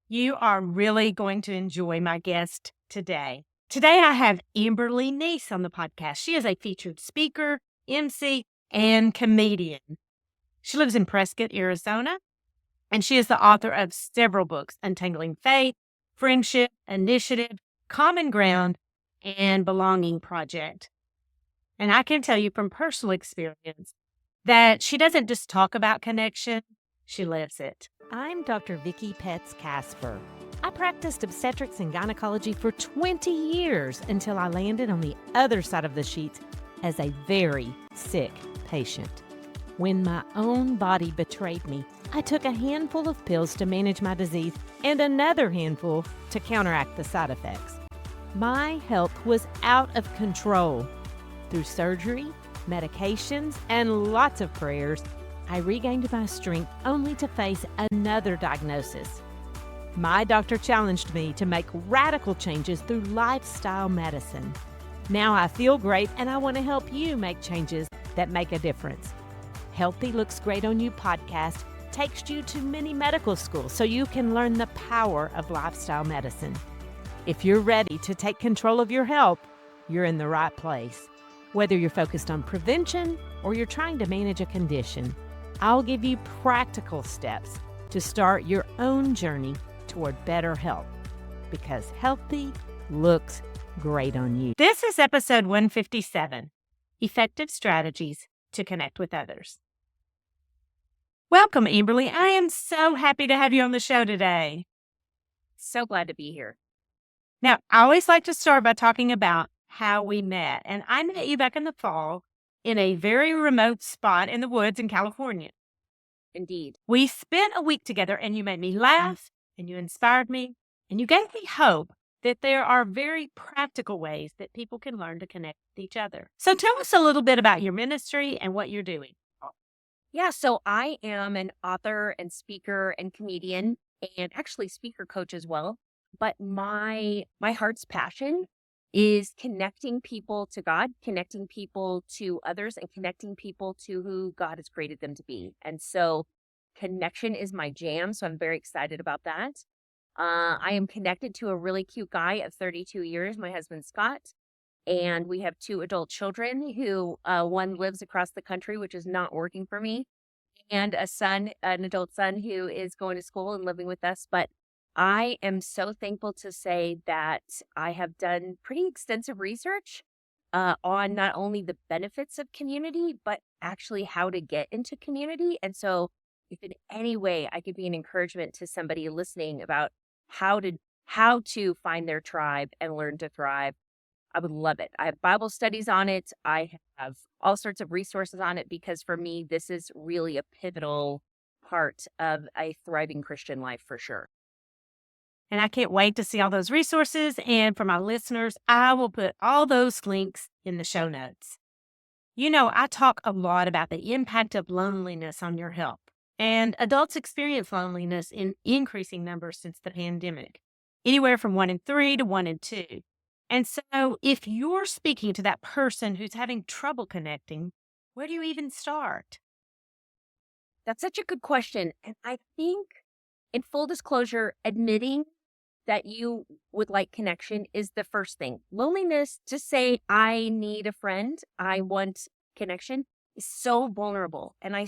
You are really going to enjoy my guest today. Today, I have Amberly Neese on the podcast. She is a featured speaker, MC, and comedian. She lives in Prescott, Arizona, and she is the author of several books: Untangling Faith, Friendship, Initiative, Common Ground, and Belonging Project. And I can tell you from personal experience that she doesn't just talk about connection, she lives it. I'm Dr. Vicki Petz Casper. I practiced obstetrics and gynecology for 20 years until I landed on the other side of the sheets as a very sick patient. When my own body betrayed me, I took a handful of pills to manage my disease and another handful to counteract the side effects. My health was out of control. Through surgery, medications, and lots of prayers, I regained my strength only to face another diagnosis. My doctor challenged me to make radical changes through lifestyle medicine. Now I feel great and I want to help you make changes that make a difference. Healthy Looks Great on You podcast takes you to many medical schools so you can learn the power of lifestyle medicine. If you're ready to take control of your health, you're in the right place. Whether you're focused on prevention or you're trying to manage a condition, I'll give you practical steps to start your own journey toward better health, because healthy looks great on you. This is episode 157, Effective Strategies to Connect with Others. Welcome, Amberly. I am so happy to have you on the show today. So glad to be here. Now, I always like to start by talking about how we met. And I met you back in the fall in a very remote spot in the woods in California. Indeed. We spent a week together and you made me laugh and you inspired me and you gave me hope that there are very practical ways that people can learn to connect with each other. So tell us a little bit about your ministry and what you're doing. Yeah, so I am an author and speaker and comedian and actually speaker coach as well. But my heart's passion is connecting people to God, connecting people to others, and connecting people to who God has created them to be. And so connection is my jam. So I'm very excited about that. I am connected to a really cute guy of 32 years, my husband, Scott. And we have 2 adult children who one lives across the country, which is not working for me, and an adult son who is going to school and living with us. But I am so thankful to say that I have done pretty extensive research on not only the benefits of community, but actually how to get into community. And so if in any way I could be an encouragement to somebody listening about how to find their tribe and learn to thrive, I would love it. I have Bible studies on it. I have all sorts of resources on it because for me, this is really a pivotal part of a thriving Christian life for sure. And I can't wait to see all those resources. And for my listeners, I will put all those links in the show notes. You know, I talk a lot about the impact of loneliness on your health. And adults experience loneliness in increasing numbers since the pandemic, anywhere from 1 in 3 to 1 in 2. And so if you're speaking to that person who's having trouble connecting, where do you even start? That's such a good question. And I think, in full disclosure, admitting that you would like connection is the first thing. Loneliness, to say, I need a friend, I want connection, is so vulnerable. And I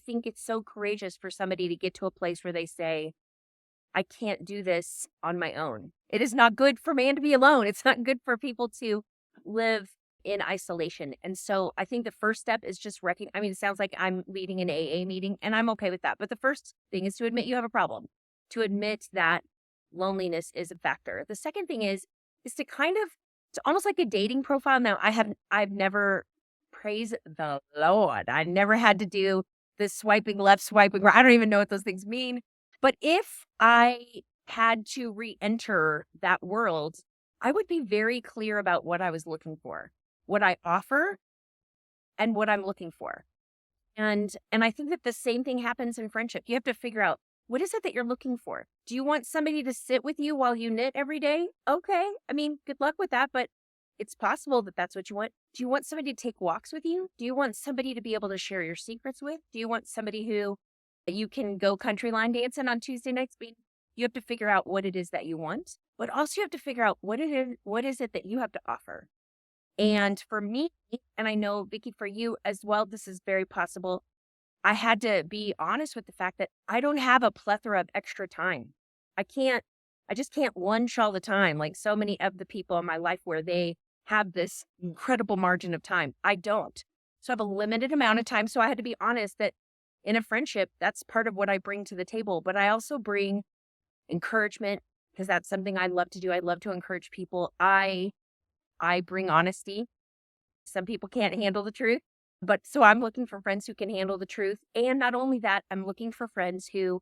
think it's so courageous for somebody to get to a place where they say, I can't do this on my own. It is not good for man to be alone. It's not good for people to live in isolation. And so I think the first step is just it sounds like I'm leading an AA meeting and I'm okay with that. But the first thing is to admit you have a problem, to admit that loneliness is a factor. The second thing is to it's almost like a dating profile. Now I've never, praise the Lord, I never had to do the swiping left, swiping right. I don't even know what those things mean. But if I had to re-enter that world, I would be very clear about what I was looking for, what I offer, and what I'm looking for. And I think that the same thing happens in friendship. You have to figure out, what is it that you're looking for? Do you want somebody to sit with you while you knit every day? Okay. I mean, good luck with that, but it's possible that that's what you want. Do you want somebody to take walks with you? Do you want somebody to be able to share your secrets with? Do you want somebody who you can go country line dancing on Tuesday nights? you have to figure out what it is that you want, but also you have to figure out what is it that you have to offer. And for me, and I know Vicky, for you as well, this is very possible. I had to be honest with the fact that I don't have a plethora of extra time. I just can't lunch all the time like so many of the people in my life where they have this incredible margin of time. I don't. So I have a limited amount of time. So I had to be honest that in a friendship, that's part of what I bring to the table. But I also bring encouragement because that's something I love to do. I love to encourage people. I bring honesty. Some people can't handle the truth, but so I'm looking for friends who can handle the truth. And not only that, I'm looking for friends who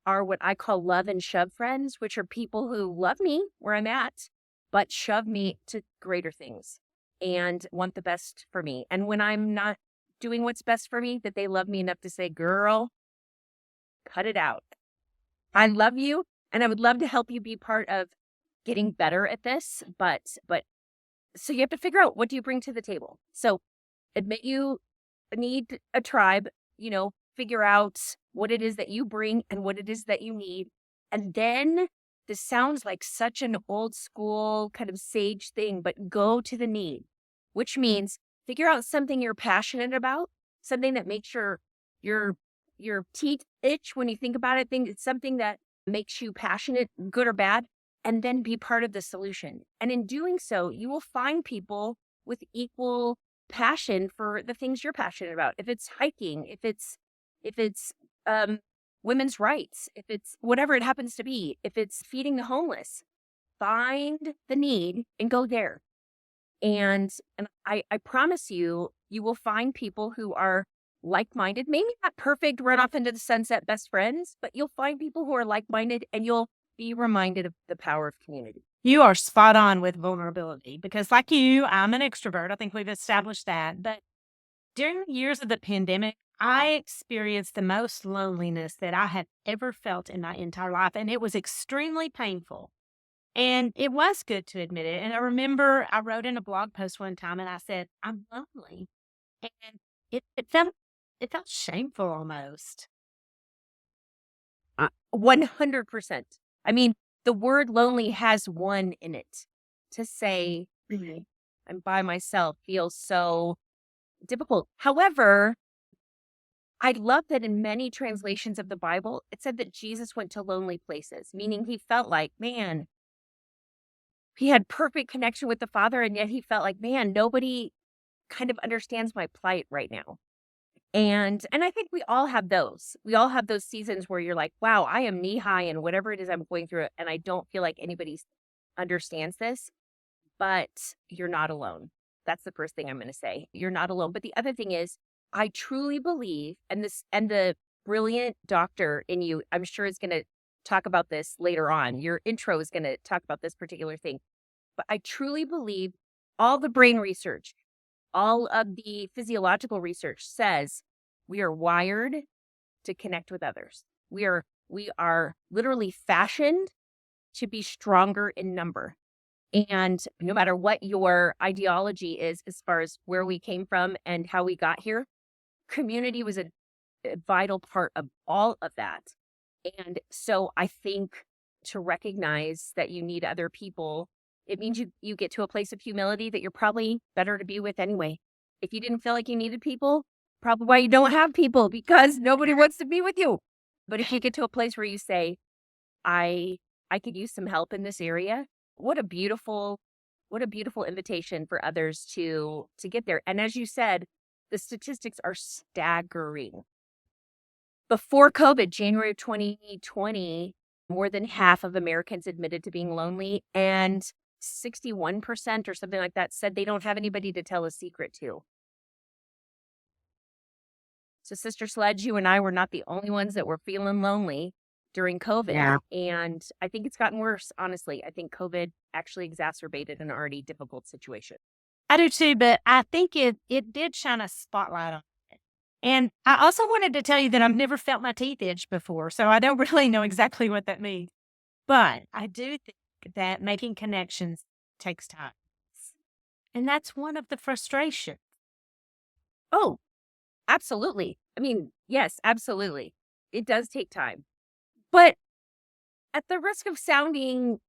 are what I call love and shove friends, which are people who love me where I'm at, but shove me to greater things and want the best for me. And when I'm not doing what's best for me, that they love me enough to say, girl, cut it out. I love you and I would love to help you be part of getting better at this. But so you have to figure out, what do you bring to the table? So admit you need a tribe, figure out what it is that you bring and what it is that you need. And then this sounds like such an old school kind of sage thing, but go to the need, which means figure out something you're passionate about, something that makes your teeth itch when you think about it. Think it's something that makes you passionate, good or bad, and then be part of the solution. And in doing so, you will find people with equal passion for the things you're passionate about. If it's hiking, if it's women's rights, if it's whatever it happens to be, if it's feeding the homeless, find the need and go there. And I promise you, you will find people who are like-minded, maybe not perfect, run off into the sunset best friends, but you'll find people who are like-minded and you'll be reminded of the power of community. You are spot on with vulnerability because, like you, I'm an extrovert. I think we've established that. But during the years of the pandemic, I experienced the most loneliness that I have ever felt in my entire life. And it was extremely painful. And it was good to admit it. And I remember I wrote in a blog post one time and I said, I'm lonely. And it felt shameful almost. 100%. I mean, the word lonely has one in it. To say I'm by myself feels so difficult. However, I love that in many translations of the Bible, it said that Jesus went to lonely places, meaning he felt like, man, he had perfect connection with the Father, and yet he felt like, man, nobody kind of understands my plight right now. And I think we all have those. We all have those seasons where you're like, wow, I am knee high in whatever it is I'm going through, and I don't feel like anybody understands this, but you're not alone. That's the first thing I'm going to say. You're not alone. But the other thing is, I truly believe, and the brilliant doctor in you, I'm sure is going to talk about this later on. Your intro is going to talk about this particular thing. But I truly believe all the brain research, all of the physiological research says we are wired to connect with others. We are literally fashioned to be stronger in number. And no matter what your ideology is as far as where we came from and how we got here, community was a vital part of all of that. And so I think to recognize that you need other people, it means you get to a place of humility that you're probably better to be with anyway. If you didn't feel like you needed people, probably why you don't have people, because nobody wants to be with you. But if you get to a place where you say, I could use some help in this area, what a beautiful invitation for others to get there. And as you said, the statistics are staggering. Before COVID, January of 2020, more than half of Americans admitted to being lonely, and 61% or something like that said they don't have anybody to tell a secret to. So Sister Sledge, you and I were not the only ones that were feeling lonely during COVID. Yeah. And I think it's gotten worse, honestly. I think COVID actually exacerbated an already difficult situation. I do too, but I think it did shine a spotlight on it. And I also wanted to tell you that I've never felt my teeth itch before, so I don't really know exactly what that means. But I do think that making connections takes time. And that's one of the frustrations. Oh, absolutely. I mean, yes, absolutely. It does take time. But at the risk of sounding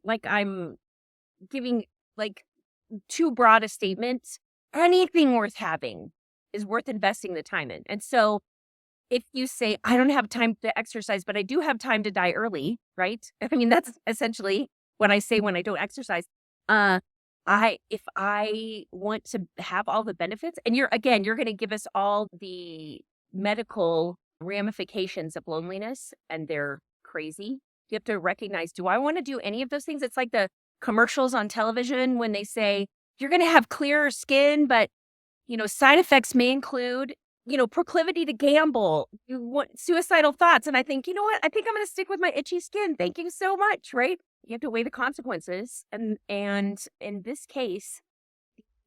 like I'm giving like too broad a statement, anything worth having is worth investing the time in. And so if you say, I don't have time to exercise, but I do have time to die early, right? I mean, that's essentially what I say when I don't exercise. If I want to have all the benefits, and you're going to give us all the medical ramifications of loneliness, and they're crazy. You have to recognize, do I want to do any of those things? It's like the commercials on television when they say, you're going to have clearer skin, but, side effects may include, proclivity to gamble, you want suicidal thoughts. And I think, you know what? I think I'm going to stick with my itchy skin. Thank you so much, right? You have to weigh the consequences. And in this case,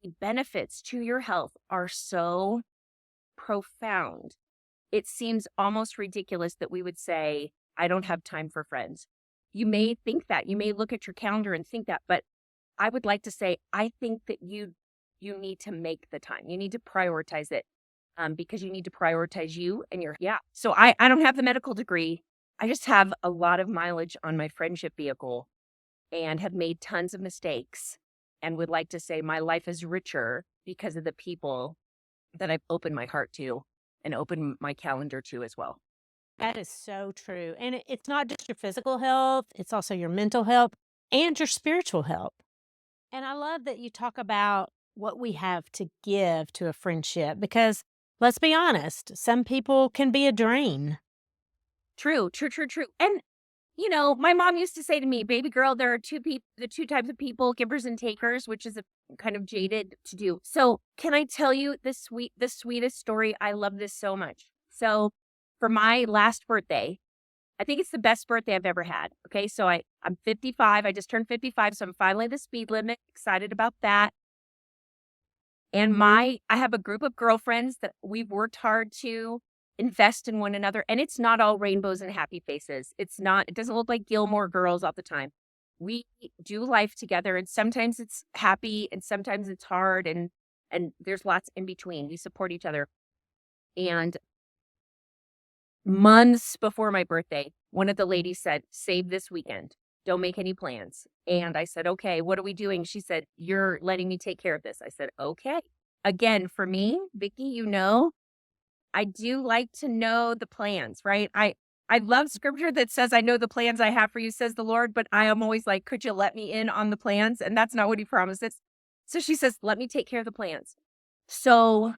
the benefits to your health are so profound. It seems almost ridiculous that we would say, I don't have time for friends. You may think that. You may look at your calendar and think that. But I would like to say, I think that you need to make the time. You need to prioritize it because you need to prioritize you and your, So I don't have the medical degree. I just have a lot of mileage on my friendship vehicle and have made tons of mistakes and would like to say my life is richer because of the people that I've opened my heart to and opened my calendar to as well. That is so true. And it's not just your physical health, it's also your mental health and your spiritual health. And I love that you talk about what we have to give to a friendship because let's be honest, some people can be a drain. True. And, my mom used to say to me, baby girl, there are the two types of people, givers and takers, which is a kind of jaded to do. So can I tell you the sweetest story? I love this so much. So for my last birthday, I think it's the best birthday I've ever had. Okay. So I'm 55. I just turned 55. So I'm finally the speed limit. Excited about that. And I have a group of girlfriends that we've worked hard to invest in one another. And it's not all rainbows and happy faces. It doesn't look like Gilmore Girls all the time. We do life together, and sometimes it's happy and sometimes it's hard, and there's lots in between. We support each other. And months before my birthday, one of the ladies said, save this weekend. Don't make any plans. And I said, okay, what are we doing? She said, you're letting me take care of this. I said, okay. Again, for me, Vicki, I do like to know the plans, right? I love scripture that says, I know the plans I have for you, says the Lord, but I am always like, could you let me in on the plans? And that's not what he promises. So she says, let me take care of the plans. So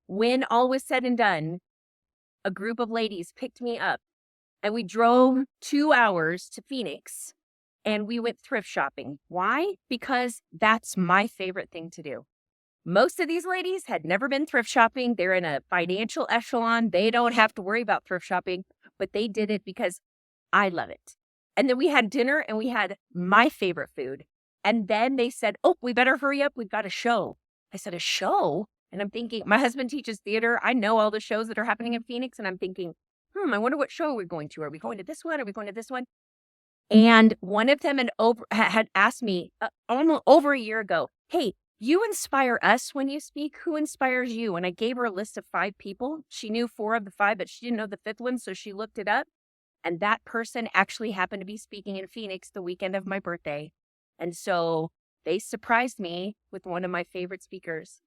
when all was said and done, a group of ladies picked me up and we drove 2 hours to Phoenix and we went thrift shopping. Why? Because that's my favorite thing to do. Most of these ladies had never been thrift shopping. They're in a financial echelon. They don't have to worry about thrift shopping, but they did it because I love it. And then we had dinner and we had my favorite food. And then they said, oh, we better hurry up. We've got a show. I said, a show? And I'm thinking, my husband teaches theater. I know all the shows that are happening in Phoenix. And I'm thinking, I wonder what show we're going to. Are we going to this one? Are we going to this one? And one of them had asked me almost over a year ago, hey, you inspire us when you speak. Who inspires you? And I gave her a list of 5 people. She knew 4 of the 5, but she didn't know the 5th one. So she looked it up. And that person actually happened to be speaking in Phoenix the weekend of my birthday. And so they surprised me with one of my favorite speakers.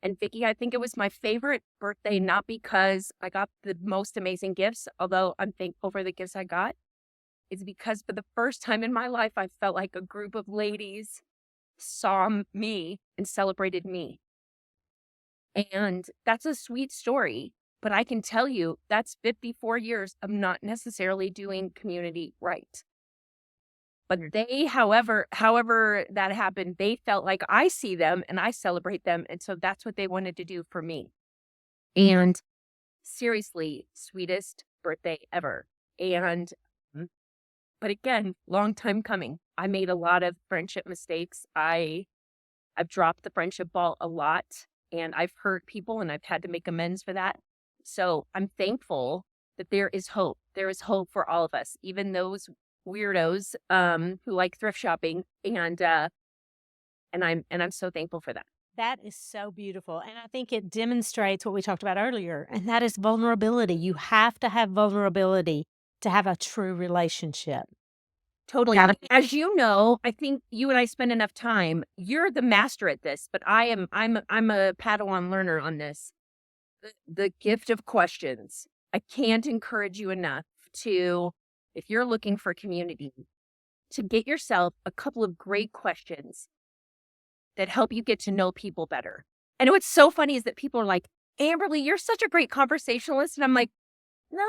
And Vicki, I think it was my favorite birthday, not because I got the most amazing gifts, although I'm thankful for the gifts I got. It's because for the first time in my life, I felt like a group of ladies saw me and celebrated me. And that's a sweet story, but I can tell you that's 54 years of not necessarily doing community right. But they, however that happened, they felt like I see them and I celebrate them. And so that's what they wanted to do for me. And seriously, sweetest birthday ever. But again, long time coming. I made a lot of friendship mistakes. I've dropped the friendship ball a lot and I've hurt people and I've had to make amends for that. So I'm thankful that there is hope. There is hope for all of us, even those weirdos who like thrift shopping, and I'm so thankful for that. That is so beautiful. And I think it demonstrates what we talked about earlier, and that is vulnerability. You have to have vulnerability to have a true relationship. Totally. Got it. As you know, I think you and I spend enough time. You're the master at this, but I'm a Padawan learner on this. The gift of questions. I can't encourage you enough to, if you're looking for community, to get yourself a couple of great questions that help you get to know people better. And what's so funny is that people are like, Amberly, you're such a great conversationalist. And I'm like, no,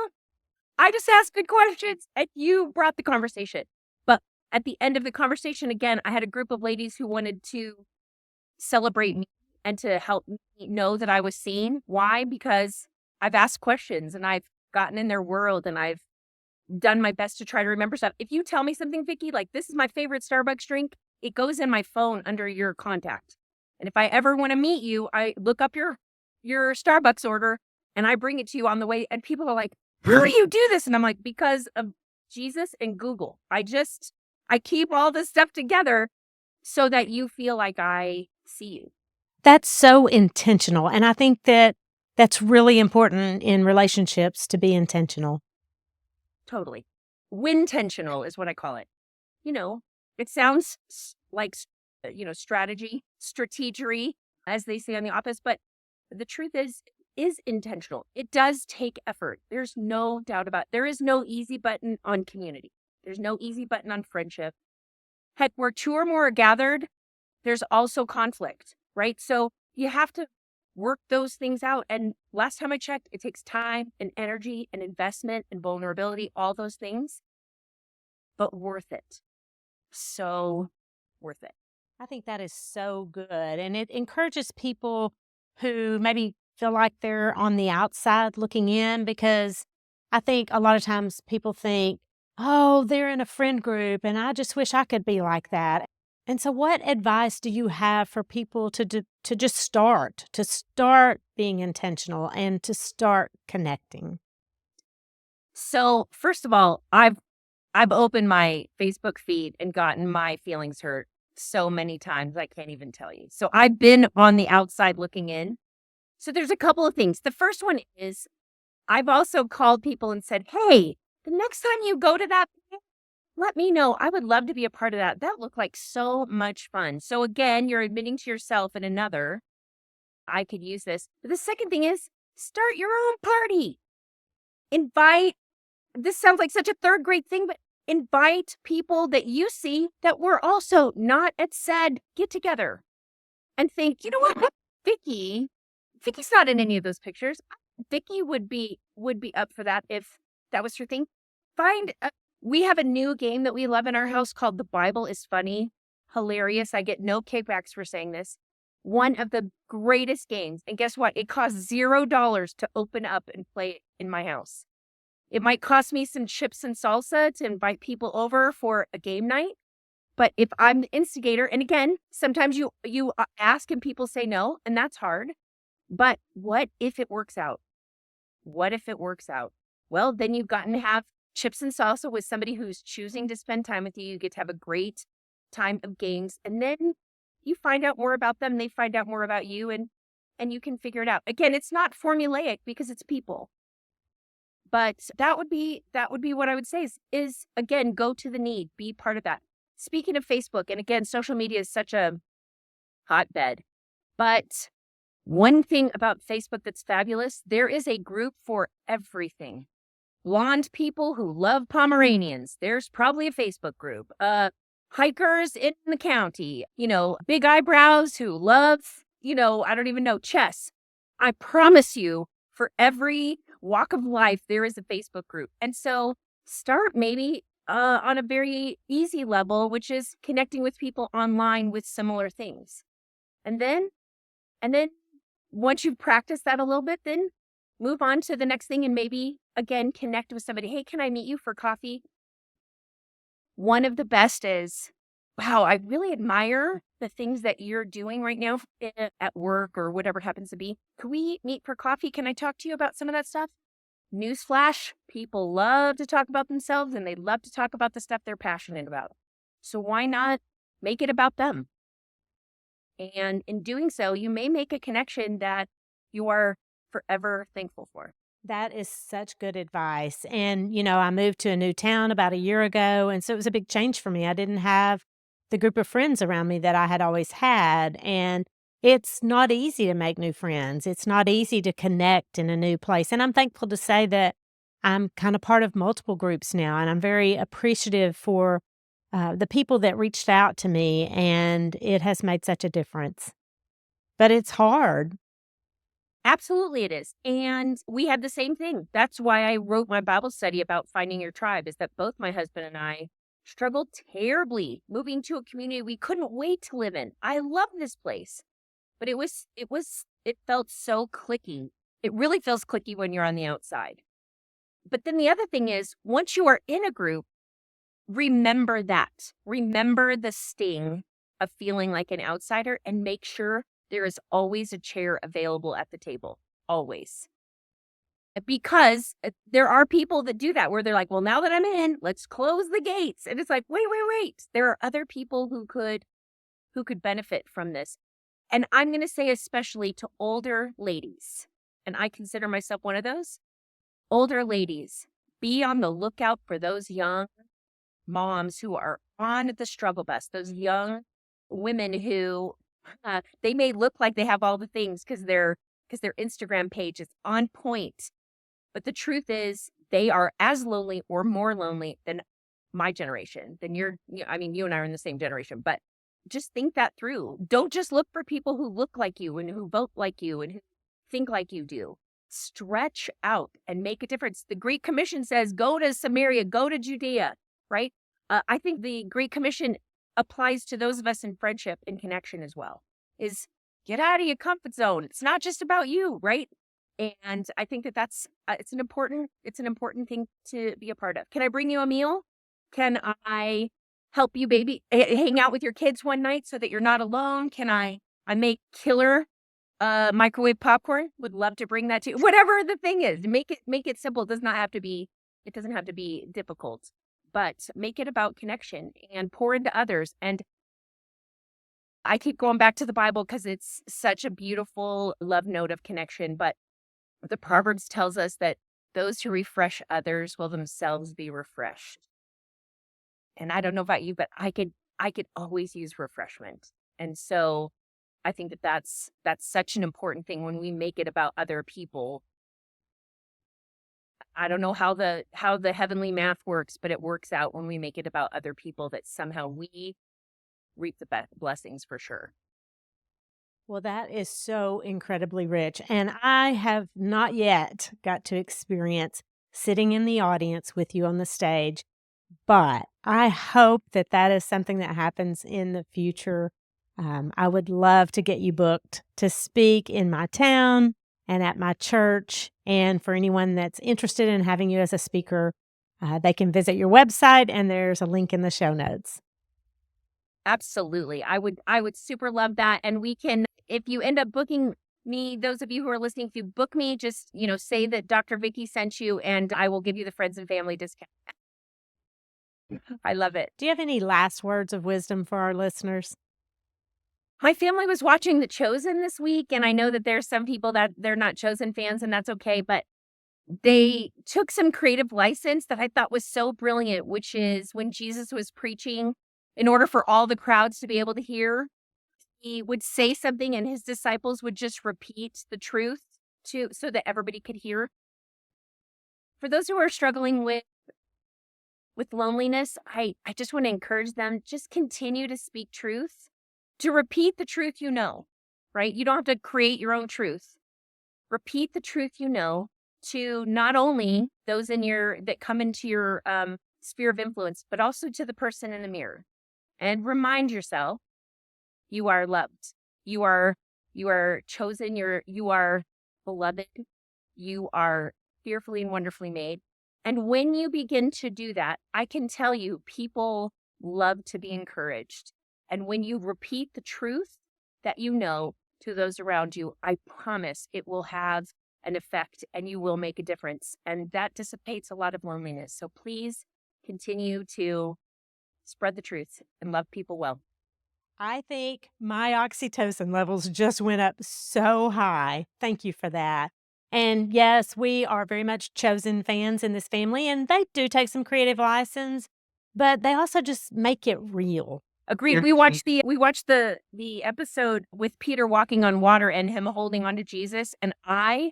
I just ask good questions and you brought the conversation. But at the end of the conversation, again, I had a group of ladies who wanted to celebrate me and to help me know that I was seen. Why? Because I've asked questions and I've gotten in their world and I've done my best to try to remember stuff. If you tell me something, Vicki, like this is my favorite Starbucks drink, it goes in my phone under your contact. And if I ever want to meet you, I look up your Starbucks order and I bring it to you on the way. And people are like, how do you do this? And I'm like, because of Jesus and Google. I keep all this stuff together so that you feel like I see you. That's so intentional. And I think that that's really important in relationships to be intentional. Totally. Wintentional is what I call it. You know, it sounds like, strategery, as they say on The Office, but the truth is intentional. It does take effort. There's no doubt about it. There is no easy button on community. There's no easy button on friendship. Heck, where two or more are gathered, there's also conflict, right? So you have to work those things out. And last time I checked, it takes time and energy and investment and vulnerability, all those things, but worth it. So worth it. I think that is so good. And it encourages people who maybe feel like they're on the outside looking in, because I think a lot of times people think, oh, they're in a friend group and I just wish I could be like that. And so what advice do you have for people to just start being intentional and to start connecting? So first of all, I've opened my Facebook feed and gotten my feelings hurt so many times I can't even tell you. So I've been on the outside looking in. So there's a couple of things. The first one is I've also called people and said, hey, the next time you go to that, let me know. I would love to be a part of that. That looked like so much fun. So again, you're admitting to yourself and another, I could use this. But the second thing is start your own party. This sounds like such a third grade thing, but invite people that you see that were also not at said get together and think, you know what, Vicki's not in any of those pictures. Vicki would be up for that if that was her thing. We have a new game that we love in our house called The Bible is Funny. Hilarious. I get no kickbacks for saying this. One of the greatest games. And guess what? It costs $0 to open up and play it in my house. It might cost me some chips and salsa to invite people over for a game night. But if I'm the instigator, and again, sometimes you ask and people say no, and that's hard. But what if it works out? What if it works out? Well, then you've gotten to have chips and salsa with somebody who's choosing to spend time with you. You get to have a great time of games. And then you find out more about them. They find out more about you, and you can figure it out. Again, it's not formulaic because it's people. But that would be what I would say is again, go to the need, be part of that. Speaking of Facebook, and again, social media is such a hotbed. But one thing about Facebook that's fabulous, there is a group for everything. Blonde people who love Pomeranians, there's probably a Facebook group. Hikers in the county, big eyebrows who love, I don't even know, chess. I promise you, for every walk of life, there is a Facebook group. And so start maybe on a very easy level, which is connecting with people online with similar things. And then once you've practiced that a little bit, then move on to the next thing and maybe, again, connect with somebody. Hey, can I meet you for coffee? One of the best is, wow, I really admire the things that you're doing right now at work or whatever it happens to be. Can we meet for coffee? Can I talk to you about some of that stuff? Newsflash, people love to talk about themselves and they love to talk about the stuff they're passionate about. So why not make it about them? And in doing so, you may make a connection that you are forever thankful for. That is such good advice. And, I moved to a new town about a year ago. And so it was a big change for me. I didn't have the group of friends around me that I had always had. And it's not easy to make new friends. It's not easy to connect in a new place. And I'm thankful to say that I'm kind of part of multiple groups now. And I'm very appreciative for the people that reached out to me. And it has made such a difference. But it's hard. Absolutely it is. And we had the same thing. That's why I wrote my Bible study about finding your tribe, is that both my husband and I struggled terribly moving to a community we couldn't wait to live in. I love this place, but it felt so clicky. It really feels clicky when you're on the outside. But then the other thing is, once you are in a group, remember that. Remember the sting of feeling like an outsider, and make sure there is always a chair available at the table. Always. Because there are people that do that, where they're like, well, now that I'm in, let's close the gates. And it's like, wait. There are other people who could benefit from this. And I'm going to say, especially to older ladies, and I consider myself one of those, older ladies, be on the lookout for those young moms who are on the struggle bus, those young women who they may look like they have all the things because their Instagram page is on point. But the truth is, they are as lonely or more lonely than my generation, than you and I are in the same generation. But just think that through. Don't just look for people who look like you and who vote like you and who think like you do. Stretch out and make a difference. The Great Commission says, go to Samaria, go to Judea, right? I think the Great Commission applies to those of us in friendship and connection as well, is get out of your comfort zone. It's not just about you, right? And I think that's it's an important thing to be a part of. Can I bring you a meal? Can I help you hang out with your kids one night so that you're not alone? Can I make killer microwave popcorn? Would love to bring that to you. Whatever the thing is, make it simple. It doesn't have to be difficult, but make it about connection and pour into others. And I keep going back to the Bible because it's such a beautiful love note of connection. But the Proverbs tells us that those who refresh others will themselves be refreshed. And I don't know about you, but I could always use refreshment. And so I think that's such an important thing when we make it about other people. I don't know how the heavenly math works, but it works out when we make it about other people, that somehow we reap the blessings for sure. Well, that is so incredibly rich. And I have not yet got to experience sitting in the audience with you on the stage, but I hope that that is something that happens in the future. I would love to get you booked to speak in my town and at my church. And for anyone that's interested in having you as a speaker, they can visit your website, and there's a link in the show notes. Absolutely. I would super love that. And we can, if you end up booking me, those of you who are listening, if you book me, just, say that Dr. Vicki sent you, and I will give you the friends and family discount. I love it. Do you have any last words of wisdom for our listeners? My family was watching The Chosen this week, and I know that there's some people that they're not Chosen fans, and that's okay, but they took some creative license that I thought was so brilliant, which is when Jesus was preaching, in order for all the crowds to be able to hear, he would say something and his disciples would just repeat the truth so that everybody could hear. For those who are struggling with loneliness, I just want to encourage them, just continue to speak truth, to repeat the truth right? You don't have to create your own truth. Repeat the truth to not only those that come into your sphere of influence, but also to the person in the mirror. And remind yourself, you are loved. You are chosen. You are beloved. You are fearfully and wonderfully made. And when you begin to do that, I can tell you, people love to be encouraged. And when you repeat the truth that to those around you, I promise it will have an effect and you will make a difference. And that dissipates a lot of loneliness. So please continue to spread the truth and love people well. I think my oxytocin levels just went up so high. Thank you for that. And yes, we are very much Chosen fans in this family, and they do take some creative license, but they also just make it real. Agreed. Yeah. We watched the episode with Peter walking on water and him holding onto Jesus, and I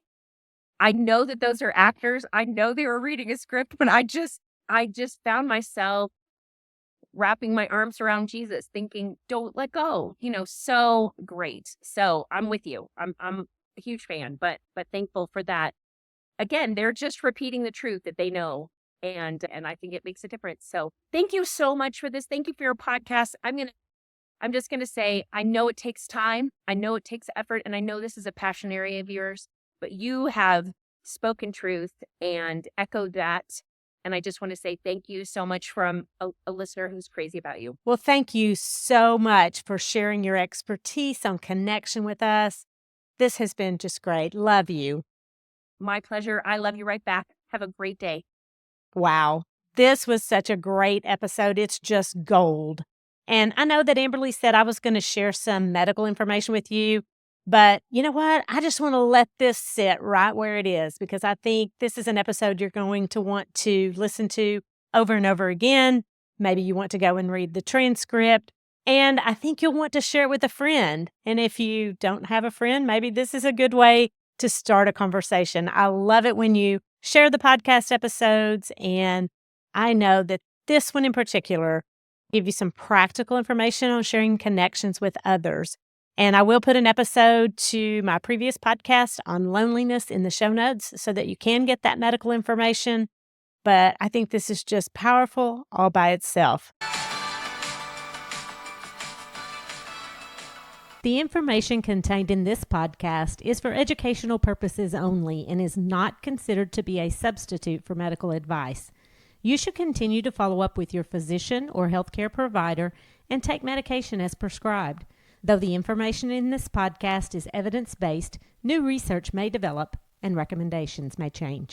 know that those are actors. I know they were reading a script, but I just found myself wrapping my arms around Jesus, thinking, "Don't let go." So great. So I'm with you. I'm a huge fan, but thankful for that. Again, they're just repeating the truth that they know. And I think it makes a difference. So thank you so much for this. Thank you for your podcast. I'm just gonna say, I know it takes time, I know it takes effort, and I know this is a passion area of yours, but you have spoken truth and echoed that. And I just want to say thank you so much from a listener who's crazy about you. Well, thank you so much for sharing your expertise on connection with us. This has been just great. Love you. My pleasure. I love you right back. Have a great day. Wow. This was such a great episode. It's just gold. And I know that Amberly said I was going to share some medical information with you, but you know what? I just want to let this sit right where it is because I think this is an episode you're going to want to listen to over and over again. Maybe you want to go and read the transcript, and I think you'll want to share it with a friend. And if you don't have a friend, maybe this is a good way to start a conversation. I love it when you share the podcast episodes, and I know that this one in particular give you some practical information on sharing connections with others. And I will put an episode to my previous podcast on loneliness in the show notes so that you can get that medical information. But I think this is just powerful all by itself. The information contained in this podcast is for educational purposes only and is not considered to be a substitute for medical advice. You should continue to follow up with your physician or healthcare provider and take medication as prescribed. Though the information in this podcast is evidence-based, new research may develop and recommendations may change.